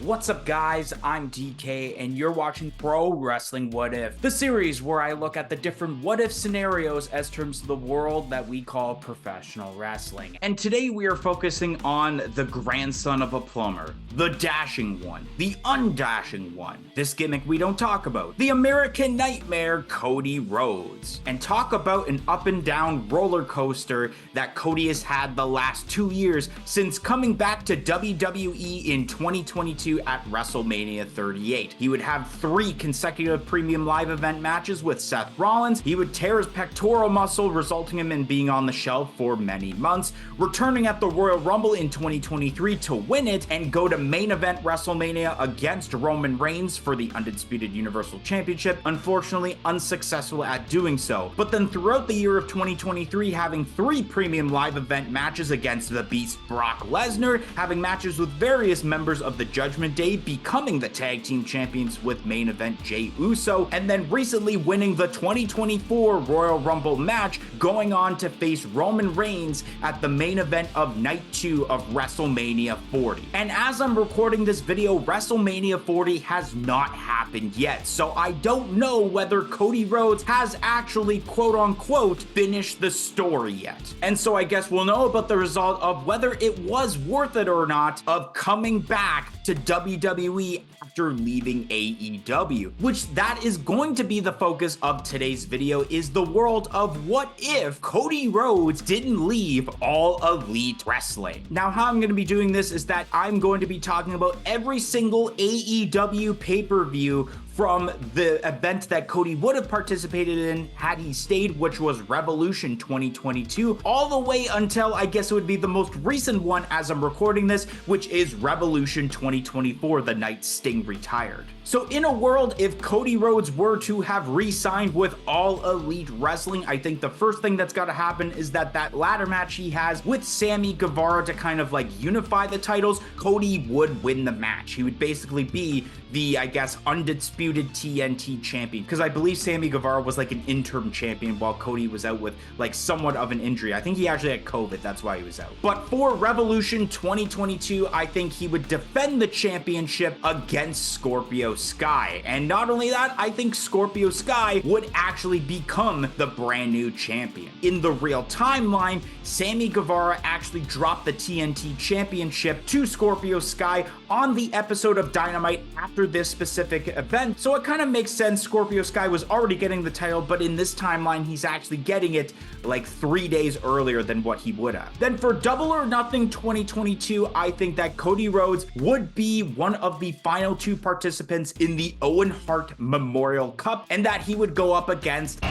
What's up, guys? I'm DK, and you're watching Pro Wrestling What If, the series where I look at the different what if scenarios as terms of the world that we call professional wrestling. And today we are focusing on the grandson of a plumber, the dashing one, the undashing one, this gimmick we don't talk about, the American Nightmare, Cody Rhodes, and talk about an up and down roller coaster that Cody has had the last 2 years since coming back to WWE in 2022 at WrestleMania 38. He would have 3 consecutive premium live event matches with Seth Rollins. He would tear his pectoral muscle, resulting in him being on the shelf for many months, returning at the Royal Rumble in 2023 to win it and go to main event WrestleMania against Roman Reigns for the Undisputed Universal Championship, unfortunately unsuccessful at doing so. But then throughout the year of 2023, having 3 premium live event matches against the Beast Brock Lesnar, having matches with various members of the Judgment Day, becoming the tag team champions with main event Jey Uso, and then recently winning the 2024 Royal Rumble match, going on to face Roman Reigns at the main event of Night 2 of WrestleMania 40. And as I'm recording this video, WrestleMania 40 has not happened yet, so I don't know whether Cody Rhodes has actually quote-unquote finished the story yet. And so I guess we'll know about the result of whether it was worth it or not of coming back to WWE after leaving AEW, which that is going to be the focus of today's video, is the world of what if Cody Rhodes didn't leave All Elite Wrestling. Now, how I'm going to be doing this is that I'm going to be talking about every single AEW pay-per-view from the event that Cody would have participated in had he stayed, which was Revolution 2022, all the way until I guess it would be the most recent one as I'm recording this, which is Revolution 2024, the night Sting retired. So in a world, if Cody Rhodes were to have re-signed with All Elite Wrestling, I think the first thing that's got to happen is that ladder match he has with Sammy Guevara to kind of like unify the titles, Cody would win the match. He would basically be the, I guess, undisputed TNT champion, because I believe Sammy Guevara was like an interim champion while Cody was out with like somewhat of an injury. I think he actually had COVID, that's why he was out. But for Revolution 2022, I think he would defend the championship against Scorpio Sky. And not only that, I think Scorpio Sky would actually become the brand new champion. In the real timeline, Sammy Guevara actually dropped the TNT championship to Scorpio Sky on the episode of Dynamite after this specific event. So it kind of makes sense. Scorpio Sky was already getting the title, but in this timeline, he's actually getting it like 3 days earlier than what he would have. Then for Double or Nothing 2022, I think that Cody Rhodes would be one of the final 2 participants in the Owen Hart Memorial Cup, and that he would go up against,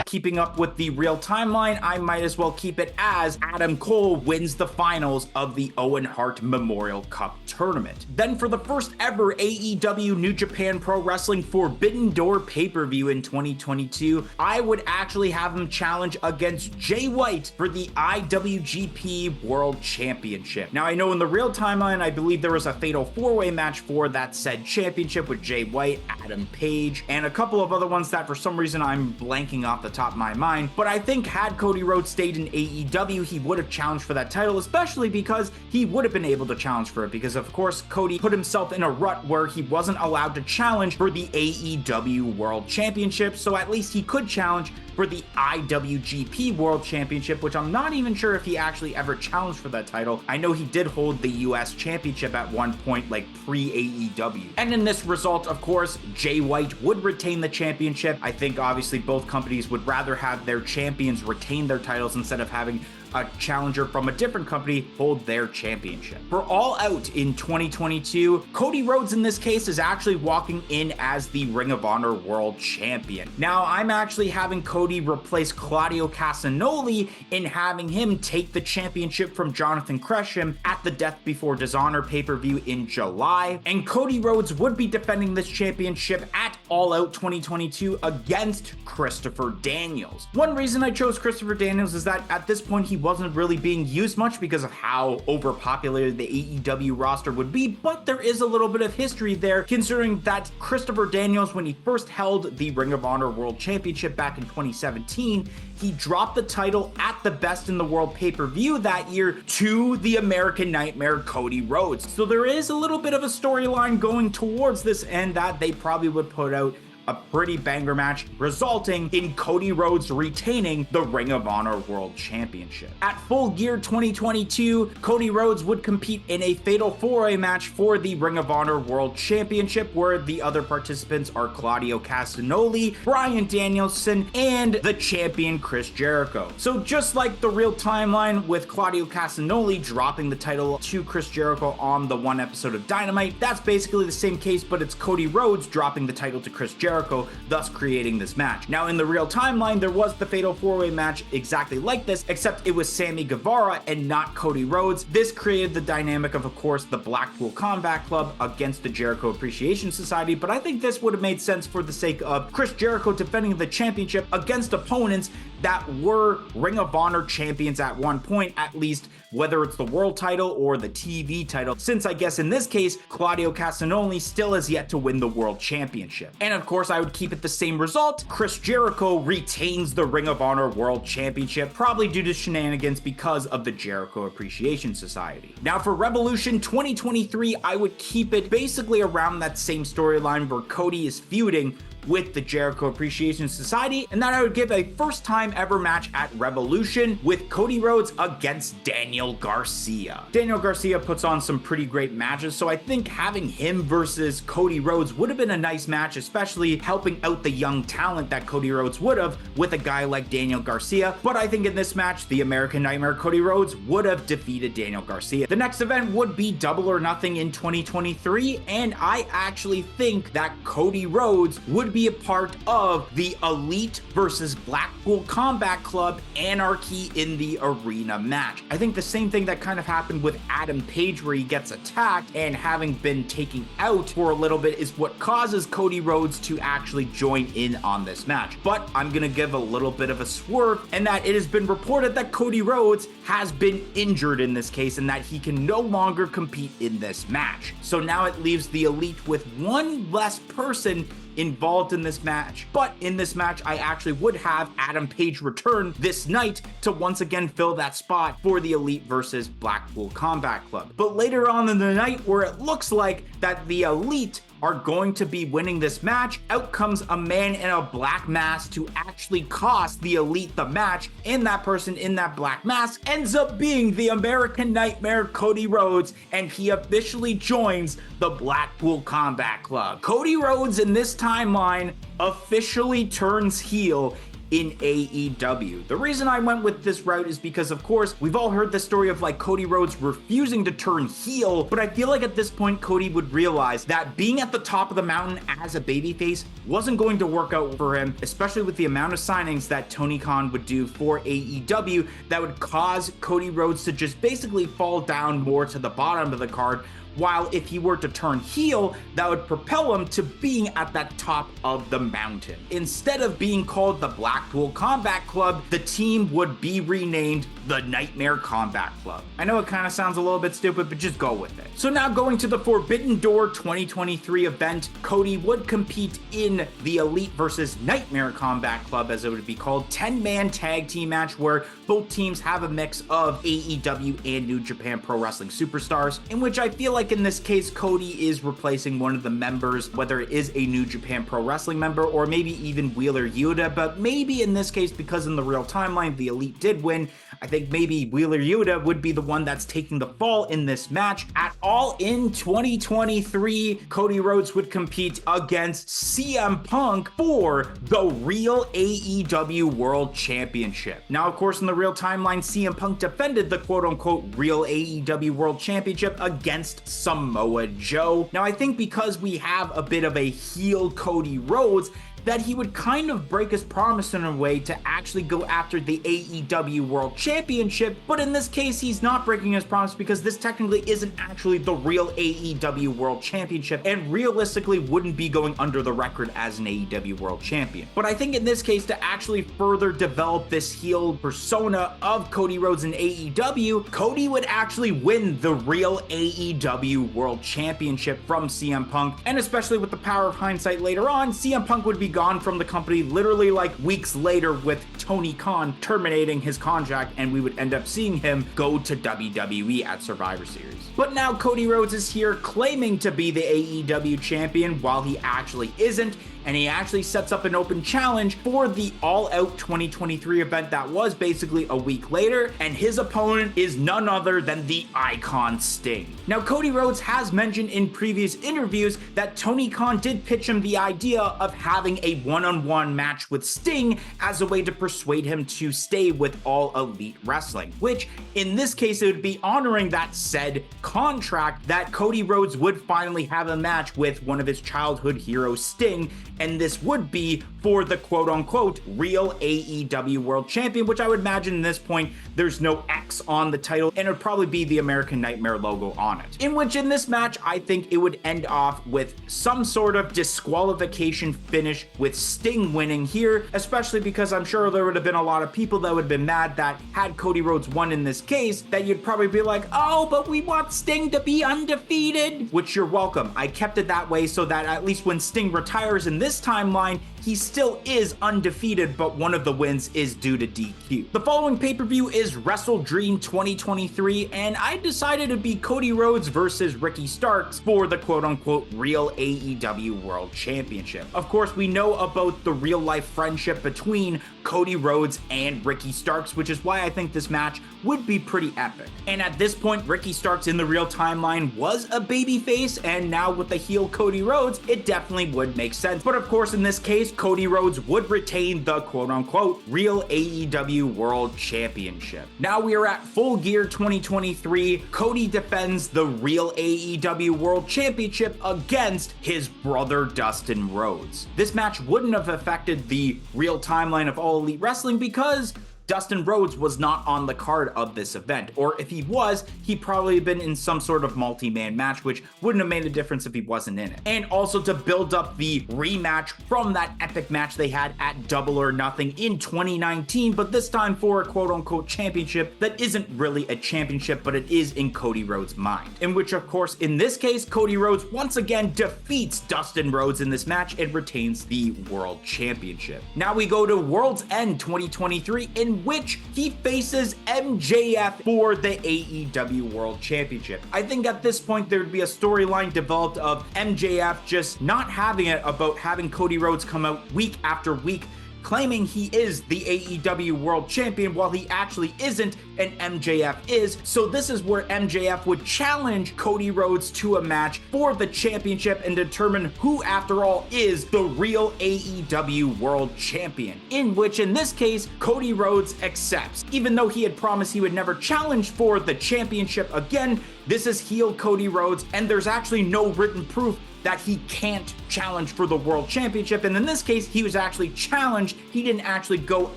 keeping up with the real timeline, I might as well keep it as Adam Cole wins the finals of the Owen Hart Memorial Cup tournament. Then for the first ever AEW New Japan Pro Wrestling Forbidden Door pay-per-view in 2022, I would actually have him challenge against Jay White for the IWGP World Championship. Now, I know in the real timeline, I believe there was a fatal 4-way match for that said championship with Jay White, Adam Page, and a couple of other ones that for some reason I'm blanking off the top of my mind. But I think had Cody Rhodes stayed in AEW, he would have challenged for that title, especially because he would have been able to challenge for it, because of course Cody put himself in a rut where he wasn't allowed to challenge for the AEW World Championship, so at least he could challenge for the IWGP World Championship, which I'm not even sure if he actually ever challenged for that title. I know he did hold the US Championship at one point, like pre-AEW. And in this result, of course, Jay White would retain the championship. I think obviously both companies would rather have their champions retain their titles instead of having a challenger from a different company hold their championship. For All Out in 2022, Cody Rhodes in this case is actually walking in as the Ring of Honor World Champion. Now, I'm actually having Cody replace Claudio Castagnoli in having him take the championship from Jonathan Gresham at the Death Before Dishonor pay-per-view in July, and Cody Rhodes would be defending this championship at All Out 2022 against Christopher Daniels. One reason I chose Christopher Daniels is that at this point he wasn't really being used much because of how overpopulated the AEW roster would be, but there is a little bit of history there considering that Christopher Daniels, when he first held the Ring of Honor World Championship back in 2017, he dropped the title at the Best in the World pay-per-view that year to the American Nightmare Cody Rhodes. So there is a little bit of a storyline going towards this, and that they probably would put out a pretty banger match, resulting in Cody Rhodes retaining the Ring of Honor World Championship. At Full Gear 2022, Cody Rhodes would compete in a Fatal 4-Way match for the Ring of Honor World Championship, where the other participants are Claudio Castagnoli, Bryan Danielson, and the champion Chris Jericho. So just like the real timeline with Claudio Castagnoli dropping the title to Chris Jericho on the one episode of Dynamite, that's basically the same case, but it's Cody Rhodes dropping the title to Chris Jericho, thus creating this match. Now, in the real timeline, there was the Fatal 4-Way match exactly like this, except it was Sammy Guevara and not Cody Rhodes. This created the dynamic of course, the Blackpool Combat Club against the Jericho Appreciation Society, but I think this would have made sense for the sake of Chris Jericho defending the championship against opponents that were Ring of Honor champions at one point, at least, whether it's the world title or the TV title, since I guess in this case, Claudio Castagnoli still has yet to win the world championship. And of course, I would keep it the same result. Chris Jericho retains the Ring of Honor World Championship, probably due to shenanigans because of the Jericho Appreciation Society. Now for Revolution 2023, I would keep it basically around that same storyline where Cody is feuding with the Jericho Appreciation Society, and that I would give a first time ever match at Revolution with Cody Rhodes against Daniel Garcia. Daniel Garcia puts on some pretty great matches, so I think having him versus Cody Rhodes would have been a nice match, especially helping out the young talent that Cody Rhodes would have with a guy like Daniel Garcia. But I think in this match, the American Nightmare Cody Rhodes would have defeated Daniel Garcia. The next event would be Double or Nothing in 2023, and I actually think that Cody Rhodes would be a part of the Elite versus Blackpool Combat Club Anarchy in the Arena match. I think the same thing that kind of happened with Adam Page, where he gets attacked and having been taken out for a little bit, is what causes Cody Rhodes to actually join in on this match. But I'm gonna give a little bit of a swerve, and that it has been reported that Cody Rhodes has been injured in this case and that he can no longer compete in this match. So now it leaves the Elite with one less person involved in this match. But in this match, I actually would have Adam Page return this night to once again fill that spot for the Elite versus Blackpool Combat Club. But later on in the night, where it looks like that the Elite are going to be winning this match, out comes a man in a black mask to actually cost the Elite the match, and that person in that black mask ends up being the American Nightmare Cody Rhodes, and he officially joins the Blackpool Combat Club. Cody Rhodes in this timeline officially turns heel in AEW. The reason I went with this route is because, of course, we've all heard the story of like Cody Rhodes refusing to turn heel, but I feel like at this point Cody would realize that being at the top of the mountain as a babyface wasn't going to work out for him, especially with the amount of signings that Tony Khan would do for AEW that would cause Cody Rhodes to just basically fall down more to the bottom of the card, while if he were to turn heel, that would propel him to being at that top of the mountain. Instead of being called the Blackpool Combat Club, the team would be renamed the Nightmare Combat Club. I know it kind of sounds a little bit stupid, but just go with it. So now going to the Forbidden Door 2023 event, Cody would compete in the Elite versus Nightmare Combat Club, as it would be called, 10-man tag team match where both teams have a mix of AEW and New Japan Pro Wrestling superstars, in which I feel like in this case, Cody is replacing one of the members, whether it is a New Japan Pro Wrestling member or maybe even Wheeler Yuta, but maybe in this case, because in the real timeline, the Elite did win, I think maybe Wheeler Yuta would be the one that's taking the fall in this match. At All In 2023, Cody Rhodes would compete against CM Punk for the real AEW World Championship. Now, of course, in the real timeline, CM Punk defended the quote-unquote real AEW World Championship against Samoa Joe. Now, I think because we have a bit of a heel Cody Rhodes, that he would kind of break his promise in a way to actually go after the AEW World Championship, but in this case he's not breaking his promise because this technically isn't actually the real AEW World Championship and realistically wouldn't be going under the record as an AEW World Champion. But I think in this case, to actually further develop this heel persona of Cody Rhodes in AEW, Cody would actually win the real AEW World Championship from CM Punk, and especially with the power of hindsight later on, CM Punk would be gone from the company literally like weeks later with Tony Khan terminating his contract, and we would end up seeing him go to WWE at Survivor Series. But now Cody Rhodes is here claiming to be the AEW champion while he actually isn't, and he actually sets up an open challenge for the All Out 2023 event that was basically a week later, and his opponent is none other than the Icon Sting. Now, Cody Rhodes has mentioned in previous interviews that Tony Khan did pitch him the idea of having a one-on-one match with Sting as a way to persuade him to stay with All Elite Wrestling, which in this case it would be honoring that said contract that Cody Rhodes would finally have a match with one of his childhood heroes, Sting, and this would be for the quote-unquote real AEW World Champion, which I would imagine at this point there's no X on the title, and it would probably be the American Nightmare logo on it. In which in this match, I think it would end off with some sort of disqualification finish with Sting winning here, especially because I'm sure there would have been a lot of people that would have been mad that had Cody Rhodes won in this case, that you'd probably be like, oh, but we want Sting to be undefeated, which you're welcome. I kept it that way so that at least when Sting retires in this timeline, he still is undefeated, but one of the wins is due to DQ. The following pay-per-view is Wrestle Dream 2023, and I decided to be Cody Rhodes versus Ricky Starks for the quote-unquote real AEW World Championship. Of course, we know about the real-life friendship between Cody Rhodes and Ricky Starks, which is why I think this match would be pretty epic. And at this point, Ricky Starks in the real timeline was a babyface, and now with the heel Cody Rhodes, it definitely would make sense. But of course, in this case, Cody Rhodes would retain the quote-unquote real AEW World Championship. Now we are at Full Gear 2023. Cody defends the real AEW World Championship against his brother Dustin Rhodes. This match wouldn't have affected the real timeline of All Elite Wrestling because Dustin Rhodes was not on the card of this event, or if he was, he'd probably been in some sort of multi-man match, which wouldn't have made a difference if he wasn't in it. And also to build up the rematch from that epic match they had at Double or Nothing in 2019, but this time for a quote-unquote championship that isn't really a championship, but it is in Cody Rhodes' mind. In which, of course, in this case, Cody Rhodes once again defeats Dustin Rhodes in this match and retains the World Championship. Now we go to World's End 2023, in which he faces MJF for the AEW World Championship. I think at this point there would be a storyline developed of MJF just not having it about having Cody Rhodes come out week after week claiming he is the AEW World Champion while he actually isn't, and MJF is. So this is where MJF would challenge Cody Rhodes to a match for the championship and determine who, after all, is the real AEW World Champion. In which, in this case, Cody Rhodes accepts. Even though he had promised he would never challenge for the championship again, this is heel Cody Rhodes, and there's actually no written proof that he can't challenge for the World Championship, and in this case, he was actually challenged. He didn't actually go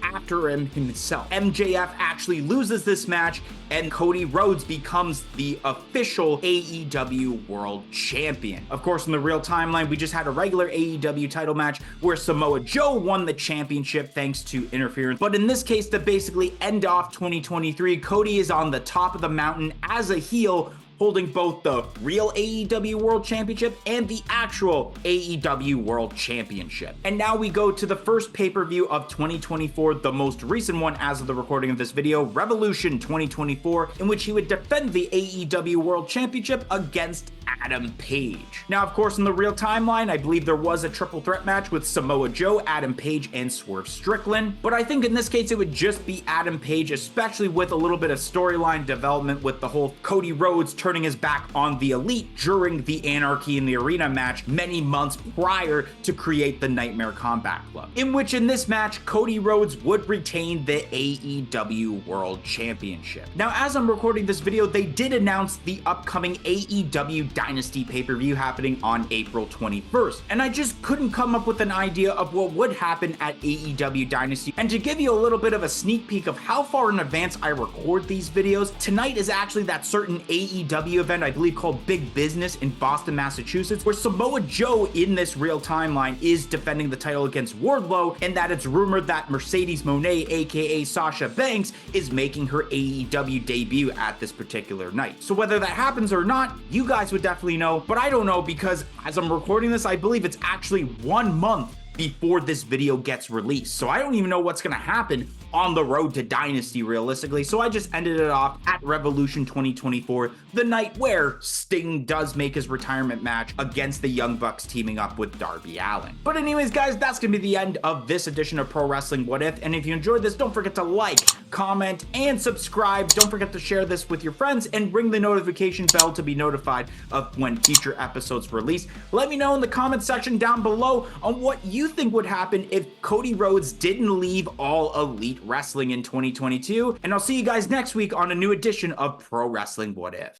after him himself. MJF actually loses this match, and Cody Rhodes becomes the official AEW World Champion. Of course, in the real timeline, we just had a regular AEW title match where Samoa Joe won the championship thanks to interference, but in this case, to basically end off 2023, Cody is on the top of the mountain as a heel, holding both the real AEW World Championship and the actual AEW World Championship. And now we go to the first pay-per-view of 2024, the most recent one as of the recording of this video, Revolution 2024, in which he would defend the AEW World Championship against Adam Page. Now, of course, in the real timeline, I believe there was a triple threat match with Samoa Joe, Adam Page, and Swerve Strickland, but I think in this case it would just be Adam Page, especially with a little bit of storyline development with the whole Cody Rhodes turning his back on the Elite during the Anarchy in the Arena match many months prior to create the Nightmare Combat Club, in which in this match, Cody Rhodes would retain the AEW World Championship. Now, as I'm recording this video, they did announce the upcoming AEW Dynasty pay-per-view happening on April 21st. And I just couldn't come up with an idea of what would happen at AEW Dynasty. And to give you a little bit of a sneak peek of how far in advance I record these videos, tonight is actually that certain AEW event, I believe called Big Business in Boston, Massachusetts, where Samoa Joe in this real timeline is defending the title against Wardlow, and that it's rumored that Mercedes Moné, aka Sasha Banks, is making her AEW debut at this particular night. So whether that happens or not, you guys would definitely know, but I don't know because as I'm recording this, I believe it's actually 1 month before this video gets released. So I don't even know what's gonna happen on the road to Dynasty realistically. So I just ended it off at Revolution 2024, the night where Sting does make his retirement match against the Young Bucks teaming up with Darby Allin. But anyways, guys, that's gonna be the end of this edition of Pro Wrestling What If. And if you enjoyed this, don't forget to like, comment, and subscribe. Don't forget to share this with your friends and ring the notification bell to be notified of when future episodes release. Let me know in the comment section down below on what you think would happen if Cody Rhodes didn't leave All Elite Wrestling in 2022. And I'll see you guys next week on a new edition of Pro Wrestling What If.